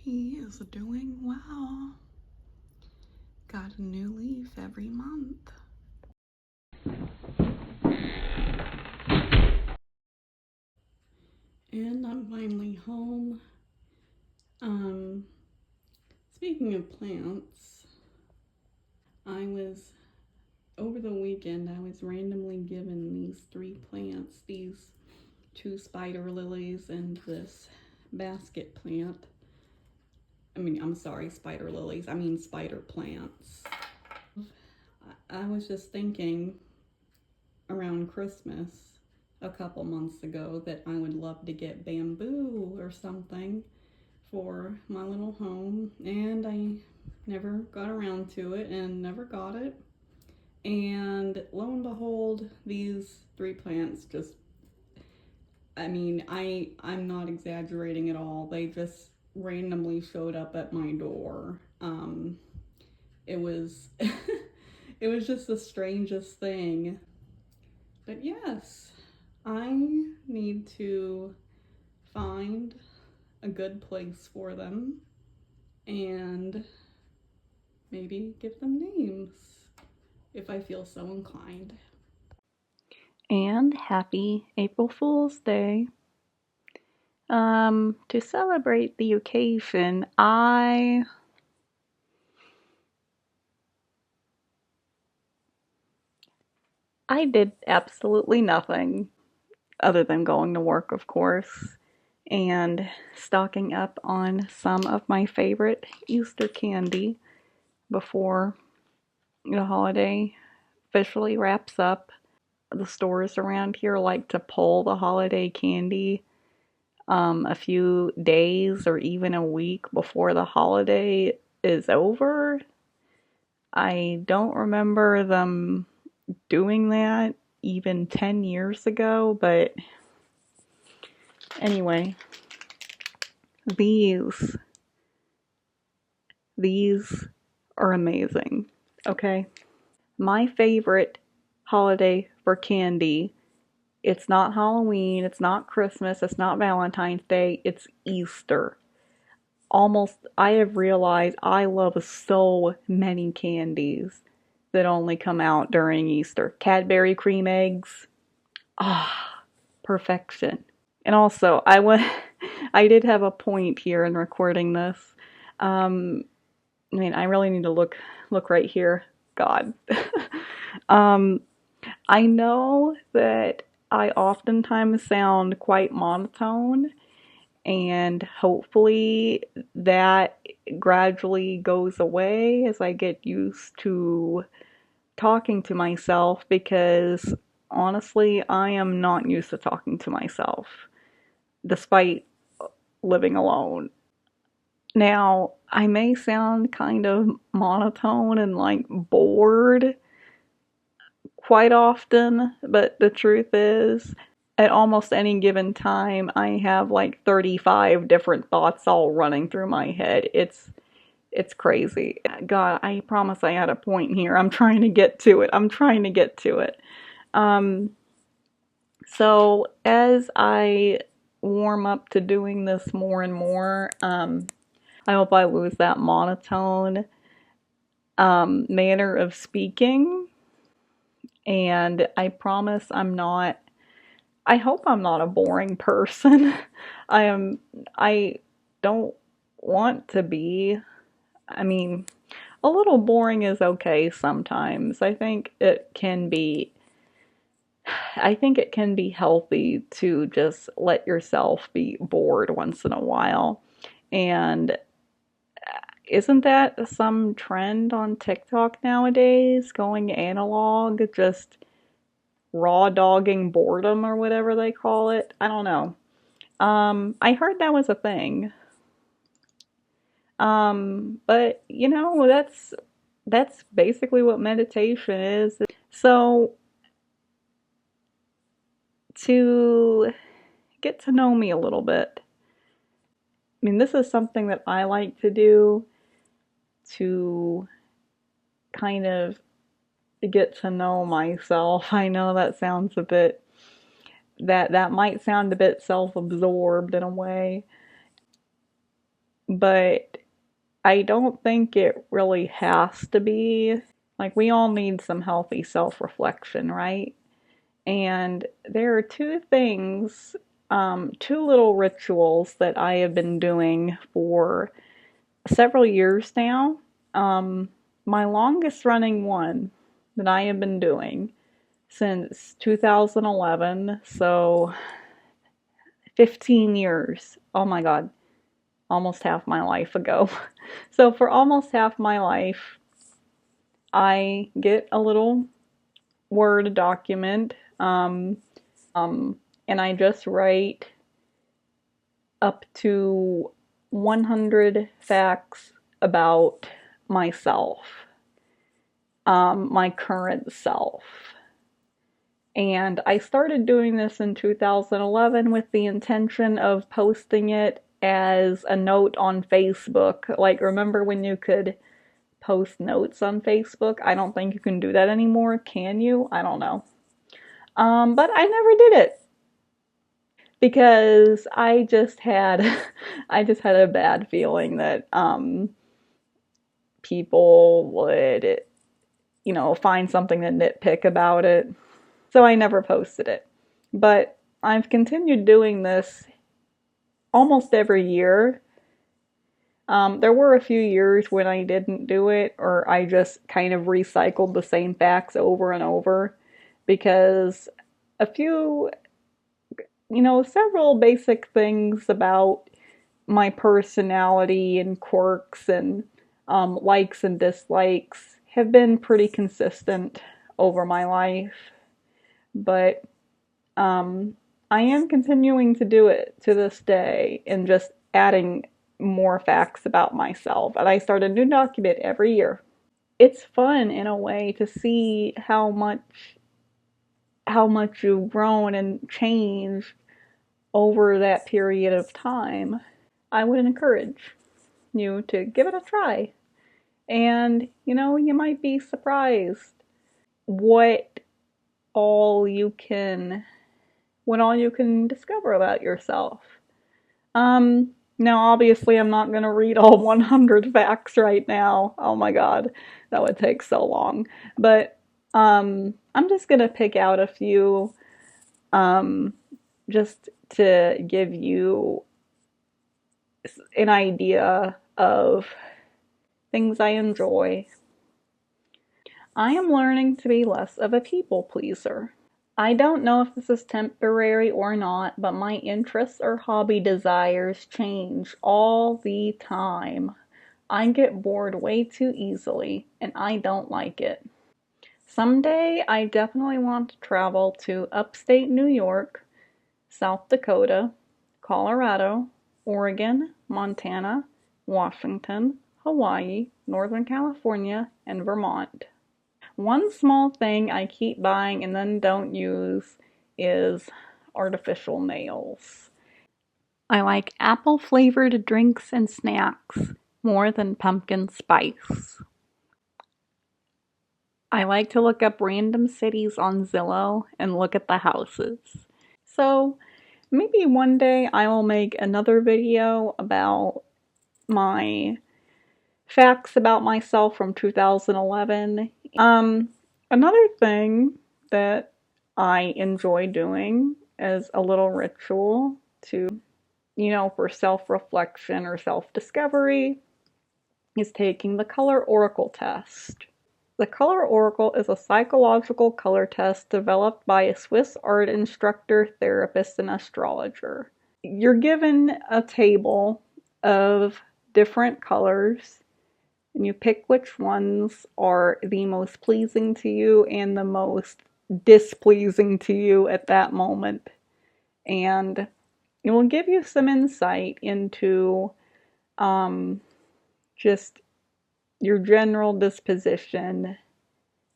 He is doing well. Got a new leaf every month. And I'm finally home. Speaking of plants, over the weekend, I was randomly given these 3 plants, these 2 spider lilies and this basket plant. I'm sorry, spider lilies. I mean spider plants. I was just thinking around Christmas a couple months ago that I would love to get bamboo or something for my little home, and I never got around to it and never got it. And lo and behold, these 3 plants just, I'm not exaggerating at all. They just randomly showed up at my door. It was it was just the strangest thing. But yes, I need to find a good place for them and maybe give them names if I feel so inclined. And happy April Fool's Day. To celebrate the occasion, I did absolutely nothing other than going to work, of course, and stocking up on some of my favorite Easter candy before the holiday officially wraps up. The stores around here like to pull the holiday candy a few days or even a week before the holiday is over. I don't remember them doing that even 10 years ago, but anyway, these are amazing. Okay? My favorite holiday for candy, it's not Halloween, it's not Christmas, it's not Valentine's Day, it's Easter. I have realized I love so many candies that only come out during Easter. Cadbury cream eggs. Ah, perfection. And also, I did have a point here in recording this. I really need to look right here. God. I know that I oftentimes sound quite monotone, and hopefully that gradually goes away as I get used to talking to myself, because honestly, I am not used to talking to myself, despite living alone. Now, I may sound kind of monotone and like bored quite often, but the truth is, at almost any given time, I have like 35 different thoughts all running through my head. It's crazy. God, I promise I had a point here. I'm trying to get to it. So as I warm up to doing this more and more, I hope I lose that monotone manner of speaking. And I promise I hope I'm not a boring person. I don't want to be. A little boring is okay sometimes. I think it can be healthy to just let yourself be bored once in a while. And isn't that some trend on TikTok nowadays? Going analog, just raw dogging boredom or whatever they call it. I don't know. I heard that was a thing. But that's basically what meditation is. So to get to know me a little bit, this is something that I like to do to kind of get to know myself. I know that sounds a bit, that might sound a bit self-absorbed in a way. but I don't think it really has to be. Like, we all need some healthy self reflection, right? And there are two things, two little rituals that I have been doing for several years now. Um, my longest running one that I have been doing since 2011, so 15 years. Oh my God, almost half my life ago. So, for almost half my life, I get a little Word document, and I just write up to 100 facts about myself, my current self. And I started doing this in 2011 with the intention of posting it as a note on Facebook. Like, remember when you could post notes on Facebook? I don't think you can do that anymore. Can you? I don't know. But I never did it because I just had a bad feeling that people would, find something to nitpick about it. So I never posted it. But I've continued doing this almost every year. There were a few years when I didn't do it, or I just kind of recycled the same facts over and over because a few, several basic things about my personality and quirks and likes and dislikes have been pretty consistent over my life. But um, I am continuing to do it to this day and just adding more facts about myself. And I start a new document every year. It's fun in a way to see how much you've grown and changed over that period of time. I would encourage you to give it a try. And, you might be surprised what all you can what all you can discover about yourself. Now obviously I'm not going to read all 100 facts right now. Oh my god, that would take so long. But I'm just going to pick out a few um just to give you an idea of things I enjoy. I am learning to be less of a people pleaser. I don't know if this is temporary or not, but my interests or hobby desires change all the time. I get bored way too easily, and I don't like it. Someday, I definitely want to travel to upstate New York, South Dakota, Colorado, Oregon, Montana, Washington, Hawaii, Northern California, and Vermont. One small thing I keep buying and then don't use is artificial nails. I like apple flavored drinks and snacks more than pumpkin spice. I like to look up random cities on Zillow and look at the houses. So maybe one day I will make another video about my facts about myself from 2011. Another thing that I enjoy doing as a little ritual to, for self reflection or self discovery is taking the color oracle test. The color oracle is a psychological color test developed by a Swiss art instructor, therapist, and astrologer. You're given a table of different colors and you pick which ones are the most pleasing to you and the most displeasing to you at that moment. And it will give you some insight into just your general disposition,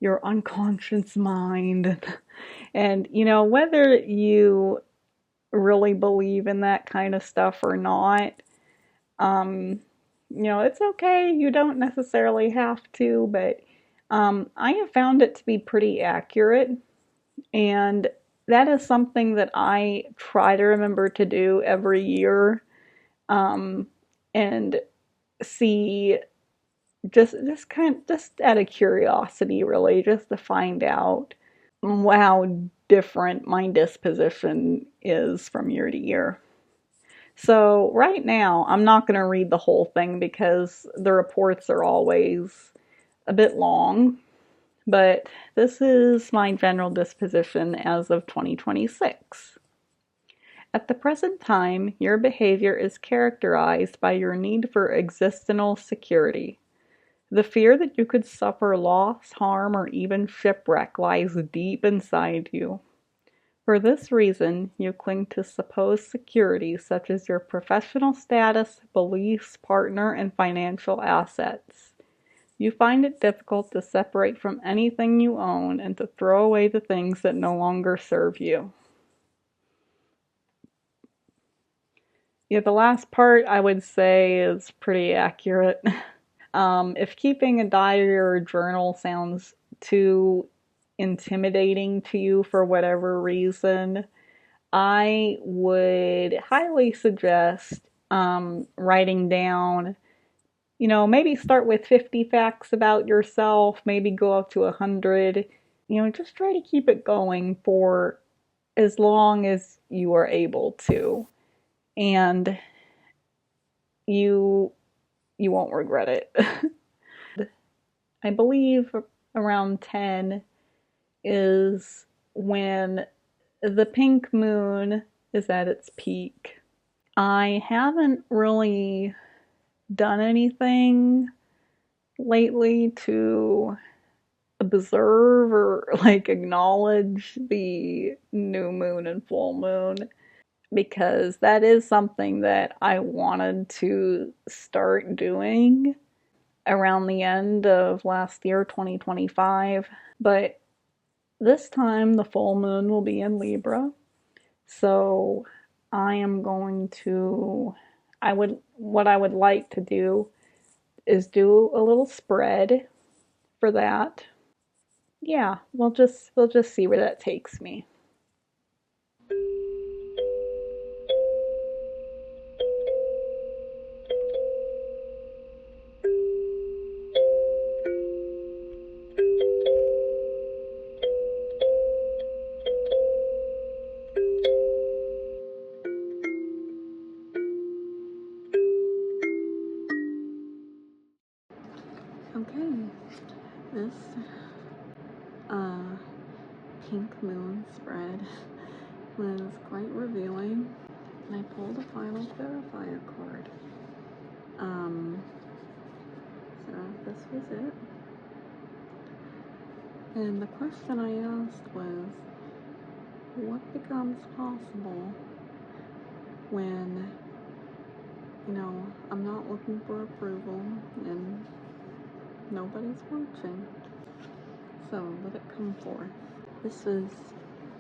your unconscious mind, and whether you really believe in that kind of stuff or not. Um, it's okay. You don't necessarily have to, but I have found it to be pretty accurate, and that is something that I try to remember to do every year. Um, and see, just out of curiosity, really, just to find out how different my disposition is from year to year. So right now, I'm not going to read the whole thing because the reports are always a bit long, but this is my general disposition as of 2026. At the present time, your behavior is characterized by your need for existential security. The fear that you could suffer loss, harm, or even shipwreck lies deep inside you. For this reason, you cling to supposed security such as your professional status, beliefs, partner, and financial assets. You find it difficult to separate from anything you own and to throw away the things that no longer serve you. Yeah, the last part I would say is pretty accurate. If keeping a diary or a journal sounds too intimidating to you for whatever reason, I would highly suggest writing down, maybe start with 50 facts about yourself, maybe go up to 100. Just try to keep it going for as long as you are able to. And you won't regret it. I believe around 10 is when the pink moon is at its peak. I haven't really done anything lately to observe or acknowledge the new moon and full moon, because that is something that I wanted to start doing around the end of last year, 2025. But this time the full moon will be in Libra. So I am going to, what I would like to do is do a little spread for that. Yeah, we'll just see where that takes me. Okay, this pink moon spread was quite revealing. And I pulled a final clarifier card. So this was it. And the question I asked was, what becomes possible when, I'm not looking for approval and nobody's watching? So let it come forth. This is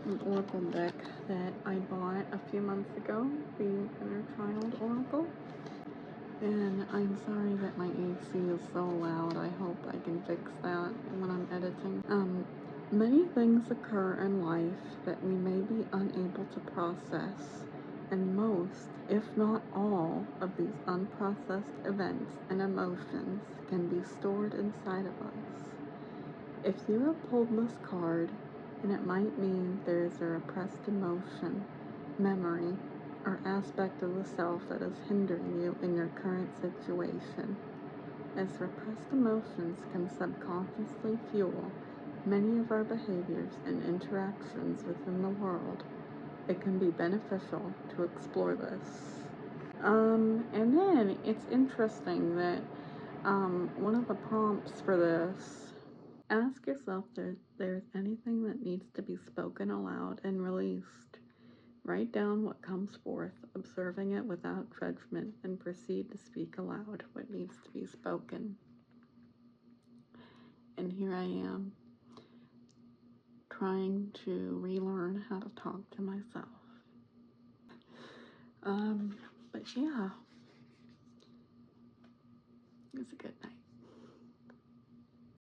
an oracle deck that I bought a few months ago, the Inner Child Oracle. And I'm sorry that my AC is so loud. I hope I can fix that when I'm editing. Many things occur in life that we may be unable to process, and most, if not all, of these unprocessed events and emotions can be stored inside of us. If you have pulled this card, then it might mean there is a repressed emotion, memory, or aspect of the self that is hindering you in your current situation. As repressed emotions can subconsciously fuel many of our behaviors and interactions within the world, it can be beneficial to explore this. And then it's interesting that one of the prompts for this, ask yourself if there's anything that needs to be spoken aloud and released. Write down what comes forth, observing it without judgment, and proceed to speak aloud what needs to be spoken. And here I am, trying to relearn how to talk to myself. But yeah, it's a good night.